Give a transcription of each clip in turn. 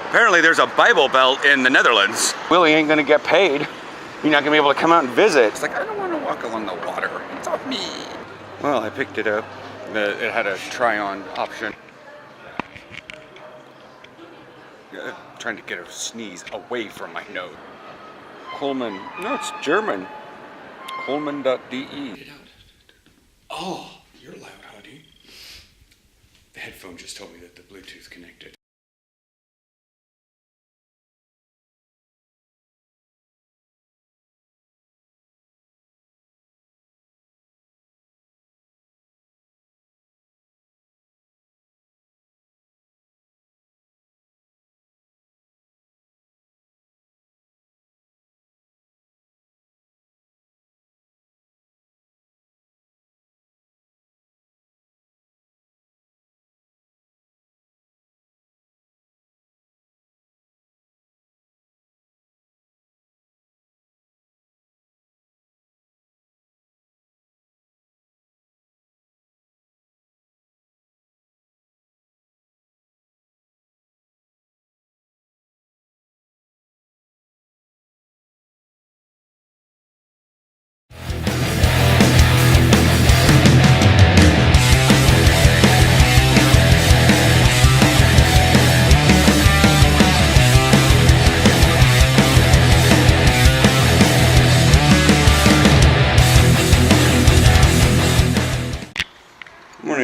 Apparently there's a Bible Belt in the Netherlands. Willie ain't gonna get paid. You're not gonna be able to come out and visit. It's like, I don't wanna walk along the water. It's off me. Well, I picked it up. It had a try-on option. Trying to get a sneeze away from my nose. Coleman, no, it's German. Coleman.de. Oh, you're loud, honey. The headphone just told me that the Bluetooth connected.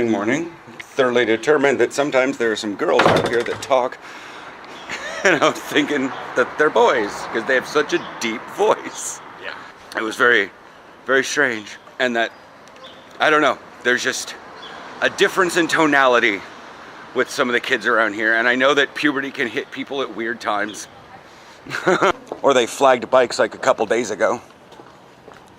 Morning. Thoroughly determined that sometimes there are some girls out here that talk, and I was thinking that they're boys because they have such a deep voice. Yeah. It was very, very strange, and that, I don't know, there's just a difference in tonality with some of the kids around here, and I know that puberty can hit people at weird times. Or they flagged bikes like a couple days ago.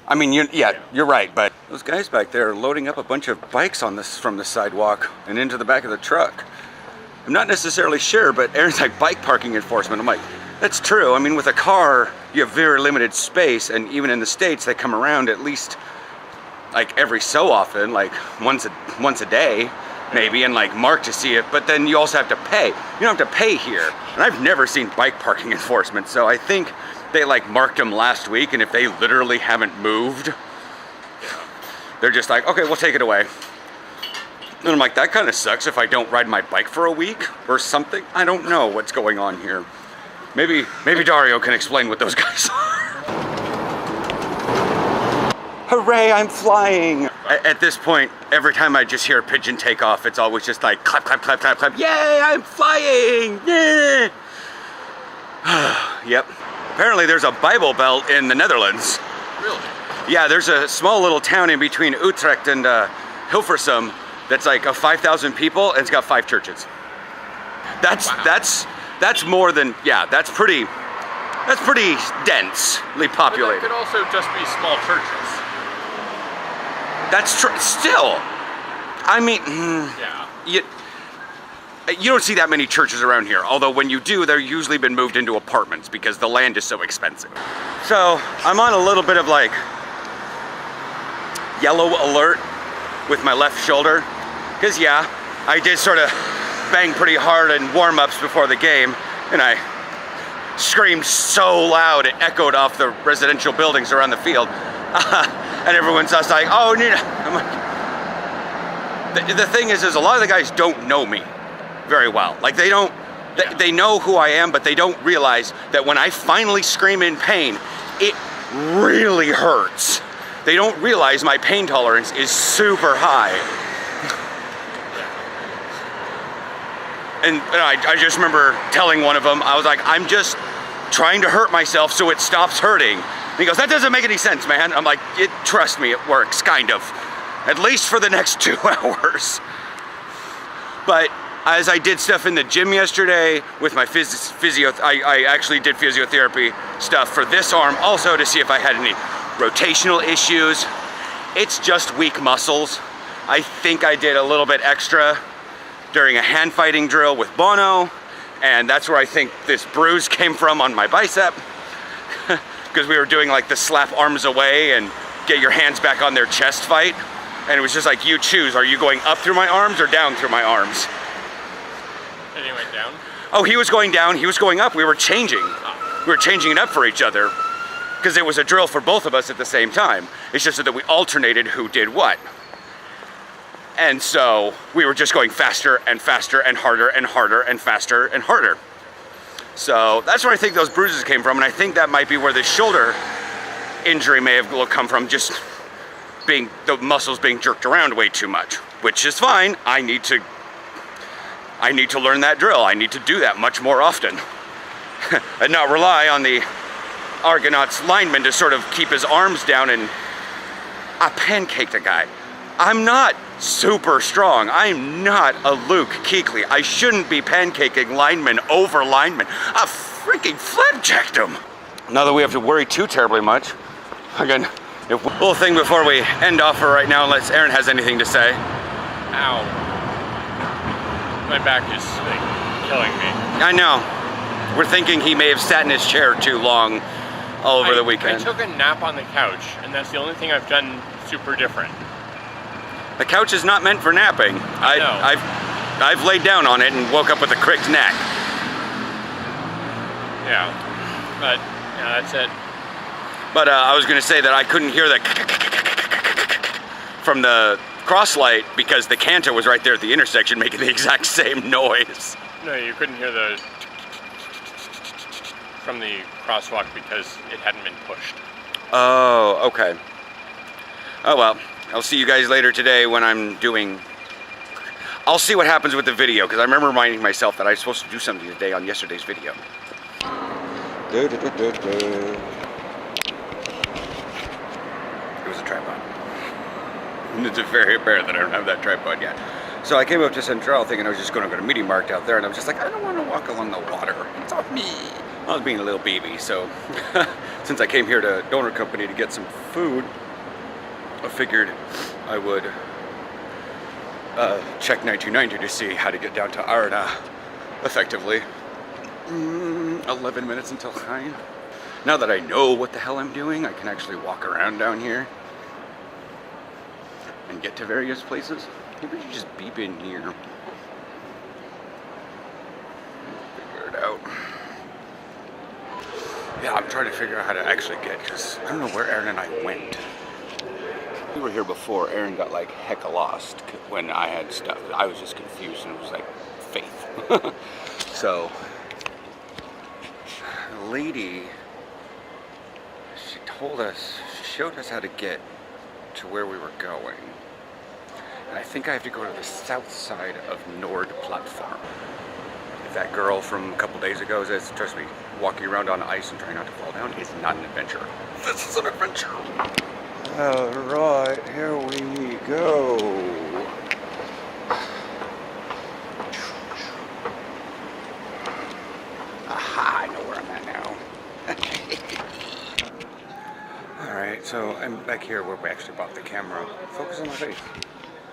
I mean, you're right, but those guys back there are loading up a bunch of bikes on this from the sidewalk and into the back of the truck. I'm not necessarily sure, but Aaron's like, bike parking enforcement. I'm like, that's true. I mean, with a car, you have very limited space, and even in the States, they come around at least like every so often, like once a day, maybe, and like mark to see it, but then you also have to pay. You don't have to pay here. And I've never seen bike parking enforcement, so I think they like marked them last week, and if they literally haven't moved, they're just like, okay, we'll take it away. And I'm like, that kind of sucks if I don't ride my bike for a week or something. I don't know what's going on here. Maybe Dario can explain what those guys are. Hooray, I'm flying! At this point, every time I just hear a pigeon take off, it's always just like clap, clap, clap, clap, clap. Yay, I'm flying! Yeah! Yep. Apparently there's a Bible Belt in the Netherlands. Really? Yeah, there's a small little town in between Utrecht and Hilversum that's like 5,000 people, and it's got 5 churches. That's more than, yeah, that's pretty densely populated. But that could also just be small churches. That's true. Still, I mean, Yeah. You don't see that many churches around here, although when you do, they're usually been moved into apartments because the land is so expensive. So I'm on a little bit of like yellow alert with my left shoulder, because yeah, I did sort of bang pretty hard in warm-ups before the game, and I screamed so loud it echoed off the residential buildings around the field. And everyone's just like, oh, Nina. I'm like, the thing is a lot of the guys don't know me very well. Like they know who I am, but they don't realize that when I finally scream in pain, it really hurts. They don't realize my pain tolerance is super high. And I just remember telling one of them, I was like, I'm just trying to hurt myself so it stops hurting. And he goes, that doesn't make any sense, man. I'm like, trust me, it works, kind of. At least for the next 2 hours. But as I did stuff in the gym yesterday with my I actually did physiotherapy stuff for this arm also to see if I had any rotational issues. It's just weak muscles. I think I did a little bit extra during a hand fighting drill with Bono, and that's where I think this bruise came from on my bicep, because we were doing like the slap arms away and get your hands back on their chest fight, and it was just like, you choose, are you going up through my arms or down through my arms? And you went down? Oh, he was going down, he was going up. We were changing. We were changing it up for each other because it was a drill for both of us at the same time. It's just so that we alternated who did what. And so we were just going faster and faster and harder and harder and faster and harder. So that's where I think those bruises came from, and I think that might be where the shoulder injury may have come from, just being the muscles being jerked around way too much, which is fine. I need to learn that drill. I need to do that much more often and not rely on the Argonaut's lineman to sort of keep his arms down, and I pancaked a guy. I'm not super strong. I'm not a Luke Kuechly. I shouldn't be pancaking lineman over lineman. I freaking flapjacked him. Not that we have to worry too terribly much. Again, little thing before we end off for right now, unless Aaron has anything to say. Ow. My back is like killing me. I know. We're thinking he may have sat in his chair too long all over the weekend. I took a nap on the couch, and that's the only thing I've done super different. The couch is not meant for napping. I've laid down on it and woke up with a cricked neck. Yeah, but yeah, that's it. But I was going to say that I couldn't hear the from the cross light because the Canter was right there at the intersection making the exact same noise. No, you couldn't hear the from the crosswalk because it hadn't been pushed. Oh, okay. Oh well. I'll see you guys later today when I'm doing... I'll see what happens with the video, because I remember reminding myself that I was supposed to do something today on yesterday's video. It was a tripod. And it's very apparent that I don't have that tripod yet. So I came up to Central thinking I was just going to go to Media Markt out there, and I was just like, I don't want to walk along the water. It's off me. I was being a little baby, so since I came here to Donor Company to get some food, I figured I would check 1990 to see how to get down to Arna effectively. 11 minutes until Hein. Now that I know what the hell I'm doing, I can actually walk around down here and get to various places. Maybe we should just beep in here. Figure it out. Yeah, I'm trying to figure out how to actually get, because I don't know where Aaron and I went. We were here before. Aaron got like hecka lost when I had stuff. I was just confused, and it was like faith. So the lady, she showed us how to get to where we were going. And I think I have to go to the south side of Nord platform. If that girl from a couple days ago says, trust me, walking around on ice and trying not to fall down is not an adventure. This is an adventure. Alright, here we go. Aha, I know where I'm at now. Alright, so I'm back here where we actually bought the camera. Focus on my face.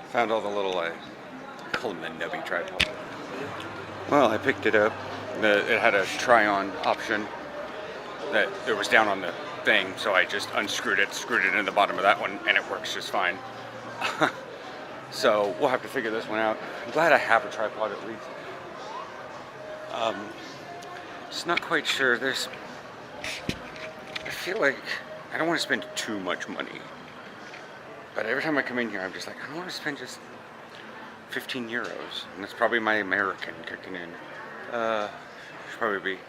Found all the little, I call them the nubby tripod. Well, I picked it up. It had a try-on option that it was down on the thing, so I just unscrewed it, screwed it in the bottom of that one, and it works just fine. So we'll have to figure this one out. I'm glad I have a tripod at least. Just not quite sure. I feel like I don't want to spend too much money, but every time I come in here, I'm just like, I don't want to spend just 15 euros, and that's probably my American kicking in. Should probably be.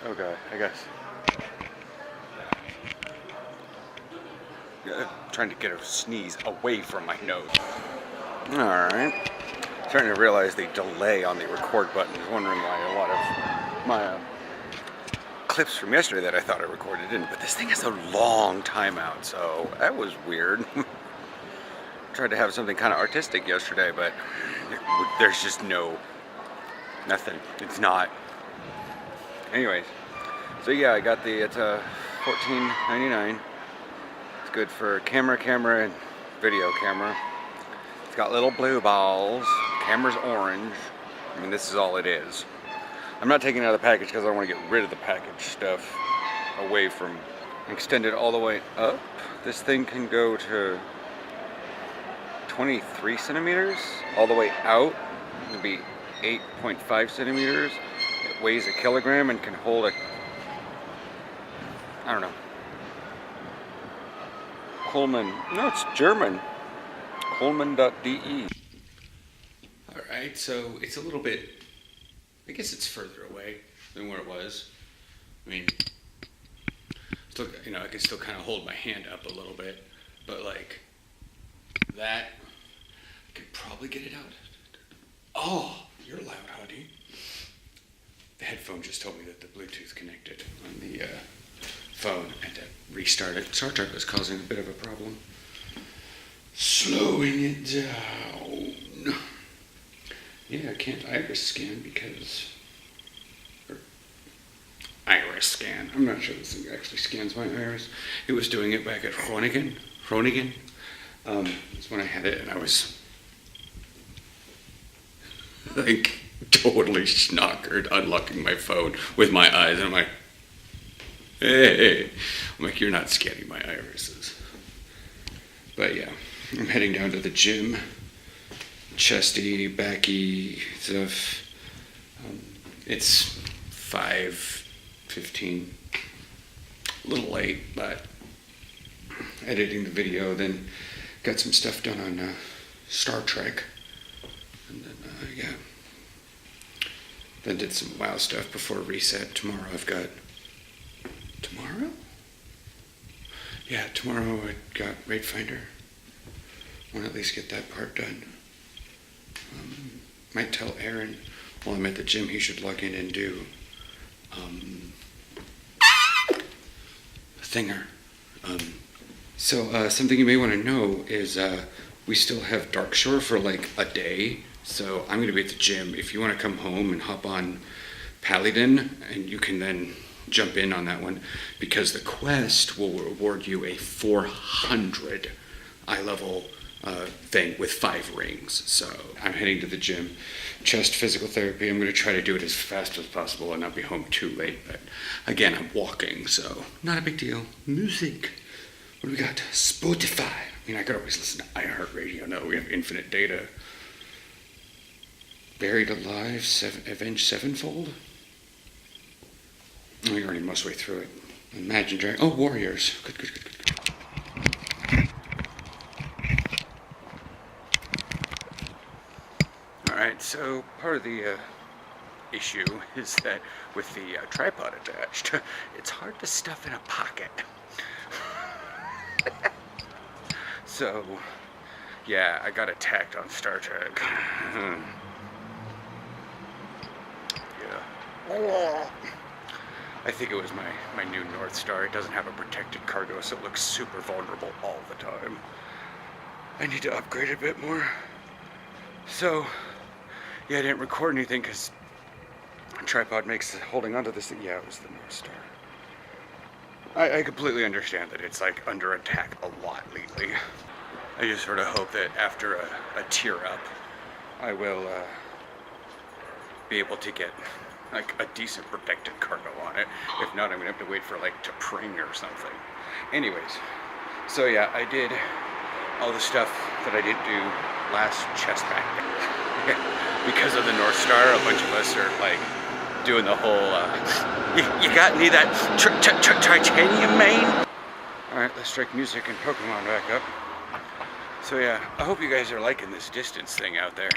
Oh god, I guess. Trying to get a sneeze away from my nose. Alright. Starting to realize the delay on the record button. I was wondering why a lot of my clips from yesterday that I thought I recorded didn't. But this thing has a long timeout, so that was weird. Tried to have something kind of artistic yesterday, but there's just nothing. It's not. Anyways. So yeah, I got it's a $14.99. Good for camera, and video camera. It's got little blue balls. Camera's orange. I mean, this is all it is. I'm not taking it out of the package because I want to get rid of the package stuff away from. Extend it all the way up. This thing can go to 23 centimeters all the way out. It'll be 8.5 centimeters. It weighs a kilogram and can hold a, I don't know, Coleman, no, it's German, Coleman.de. Alright, so it's a little bit, I guess it's further away than where it was. I mean, still, you know, I can still kind of hold my hand up a little bit, but like that, I could probably get it out. Oh, you're loud, honey. The headphone just told me that the Bluetooth connected on the phone. I had to restart it. Star Trek was causing a bit of a problem. Slowing it down. Yeah, I can't iris scan because... iris scan. I'm not sure this thing actually scans my iris. It was doing it back at Groningen. That's when I had it, and I was like totally schnockered unlocking my phone with my eyes, and I'm like, hey. I'm like, you're not scanning my irises. But yeah, I'm heading down to the gym. Chesty, backy stuff. It's 5:15. A little late, but editing the video, then got some stuff done on Star Trek. And then, yeah. Then did some WoW stuff before reset. Tomorrow I've got... Tomorrow? Yeah, tomorrow I got Raid Finder. Want to at least get that part done. Might tell Aaron while I'm at the gym he should log in and do a thinger. So something you may want to know is we still have Darkshore for like a day. So I'm going to be at the gym. If you want to come home and hop on Paladin, and you can then jump in on that one, because the quest will reward you a 400 eye level thing with 5 rings. So I'm heading to the gym. Chest physical therapy. I'm going to try to do it as fast as possible and not be home too late. But again, I'm walking, so not a big deal. Music. What do we got? Spotify. I mean, I could always listen to iHeartRadio. No, we have infinite data. Buried Alive, Avenged Sevenfold. Oh, you're already most way through it. Imagine Dragon. Oh, Warriors. Good. Alright, so part of the issue is that with the tripod attached, it's hard to stuff in a pocket. So, yeah, I got attacked on Star Trek. Yeah. I think it was my new North Star. It doesn't have a protected cargo, so it looks super vulnerable all the time. I need to upgrade it a bit more. So, yeah, I didn't record anything because tripod makes holding onto this thing. Yeah, it was the North Star. I completely understand that it's like under attack a lot lately. I just sort of hope that after a tier up, I will be able to get like a decent protected cargo on it. If not, I'm gonna have to wait for like to pring or something. Anyways, so yeah, I did all the stuff that I didn't do last chest back day. Because of the North Star, a bunch of us are like doing the whole, you got any of that titanium, man? Alright, let's strike music and Pokemon back up. So yeah, I hope you guys are liking this distance thing out there.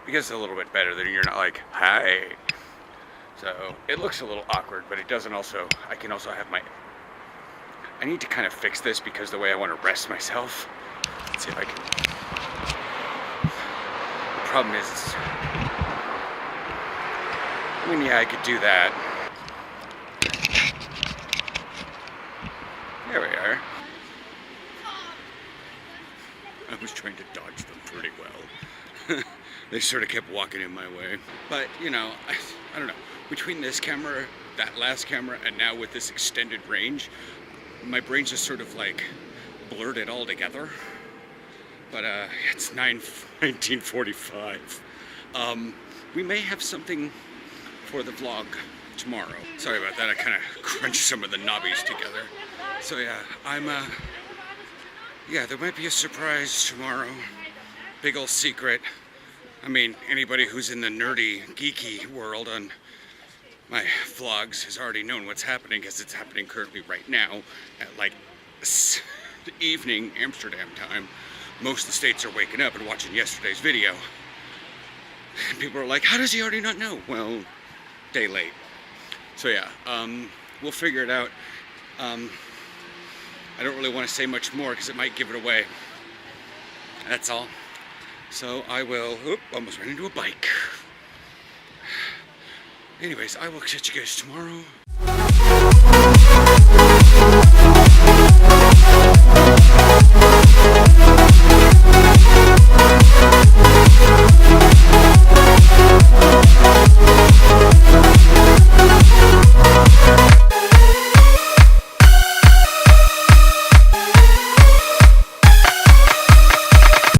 Because it's a little bit better than you're not like, hi. So it looks a little awkward, but it doesn't also, I can also have my, I need to kind of fix this because the way I want to rest myself. Let's see if I can. The problem is, I mean, yeah, I could do that. There we are. I was trying to dodge them pretty well. They sort of kept walking in my way. But, you know, I don't know. Between this camera, that last camera, and now with this extended range, my brain just sort of like blurred it all together. But it's 1945. We may have something for the vlog tomorrow. Sorry about that, I kind of crunched some of the knobbies together. So yeah, yeah, there might be a surprise tomorrow. Big ol' secret. I mean, anybody who's in the nerdy, geeky world on my vlogs has already known what's happening, because it's happening currently right now at like evening Amsterdam time. Most of the states are waking up and watching yesterday's video. And people are like, how does he already not know? Well, day late. So yeah, we'll figure it out. I don't really want to say much more because it might give it away. That's all. So I will, almost ran into a bike. Anyways, I will catch you guys tomorrow.